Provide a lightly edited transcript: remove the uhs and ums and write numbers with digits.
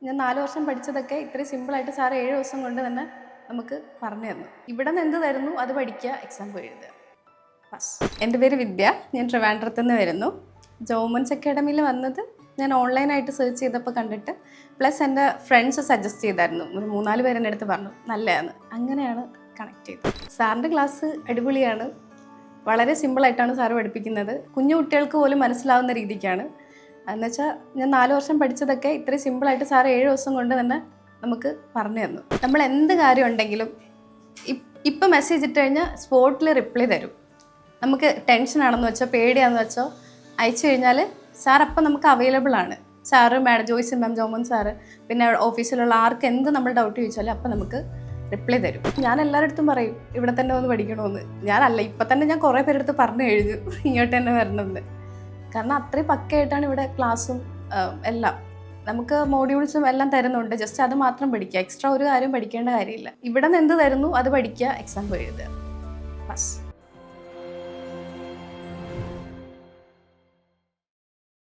ഞാൻ 4 വർഷം പഠിച്ചതൊക്കെ ഇത്രയും സിമ്പിളായിട്ട് സാറ് 7 ദിവസം കൊണ്ട് തന്നെ നമുക്ക് പറഞ്ഞു തന്നു. ഇവിടെ നിന്ന് എന്ത് തരുന്നു അത് പഠിക്കുക, എക്സാം പോയി എഴുതുക, പാസ്. എൻ്റെ പേര് വിദ്യ, ഞാൻ ട്രിവാൻഡ്രത്ത് നിന്ന് വരുന്നു. ജോമൻസ് അക്കാഡമിയിൽ വന്നത് ഞാൻ ഓൺലൈനായിട്ട് സെർച്ച് ചെയ്തപ്പോൾ കണ്ടിട്ട്, പ്ലസ് എൻ്റെ ഫ്രണ്ട്സ് സജസ്റ്റ് ചെയ്തായിരുന്നു. ഒരു 3-4 പേര് എൻ്റെ അടുത്ത് പറഞ്ഞു നല്ലതാണ്. അങ്ങനെയാണ് കണക്ട് ചെയ്തത്. സാറിൻ്റെ ക്ലാസ് അടിപൊളിയാണ്. വളരെ സിമ്പിളായിട്ടാണ് സാറ് പഠിപ്പിക്കുന്നത്. കുഞ്ഞു കുട്ടികൾക്ക് പോലും മനസ്സിലാവുന്ന രീതിക്കാണ്. എന്നുവെച്ചാൽ ഞാൻ 4 വർഷം പഠിച്ചതൊക്കെ ഇത്രയും സിമ്പിളായിട്ട് സാറ് 7 ദിവസം കൊണ്ട് തന്നെ നമുക്ക് പറഞ്ഞു തന്നു. നമ്മൾ എന്ത് കാര്യം ഉണ്ടെങ്കിലും ഇപ്പം മെസ്സേജ് ഇട്ട് കഴിഞ്ഞാൽ സ്പോട്ടിൽ റിപ്ലൈ തരും. നമുക്ക് ടെൻഷനാണെന്ന് വെച്ചോ പേടിയാണെന്ന് വെച്ചോ അയച്ചു കഴിഞ്ഞാൽ സാർ അപ്പം നമുക്ക് അവൈലബിൾ ആണ്. സാറ് മാഡം ജോയ്സി മാം, ജോമൻ സാറ്, പിന്നെ ഓഫീസിലുള്ള ആർക്ക് എന്ത് നമ്മൾ ഡൗട്ട് ചോദിച്ചാലും അപ്പം നമുക്ക് റിപ്ലൈ തരും. ഞാൻ എല്ലാവരുടെ അടുത്തും പറയും ഇവിടെ തന്നെ വന്ന് പഠിക്കണമെന്ന്. ഞാനല്ല, ഇപ്പം തന്നെ ഞാൻ കുറേ പേരെടുത്ത് പറഞ്ഞു കഴിഞ്ഞു ഇങ്ങോട്ട് തന്നെ വരണമെന്ന്. കാരണം അത്രയും പക്കയായിട്ടാണ് ഇവിടെ ക്ലാസ്സും എല്ലാം. നമുക്ക് മോഡ്യൂൾസും എല്ലാം തരുന്നുണ്ട്. ജസ്റ്റ് അത് മാത്രം പഠിക്കുക, എക്സ്ട്രാ ഒരു കാര്യം പഠിക്കേണ്ട കാര്യമില്ല. ഇവിടെ നിന്ന് എന്ത് തരുന്നു അത് പഠിക്കുക, എക്സാം പോയി എഴുതുക, പാസ്.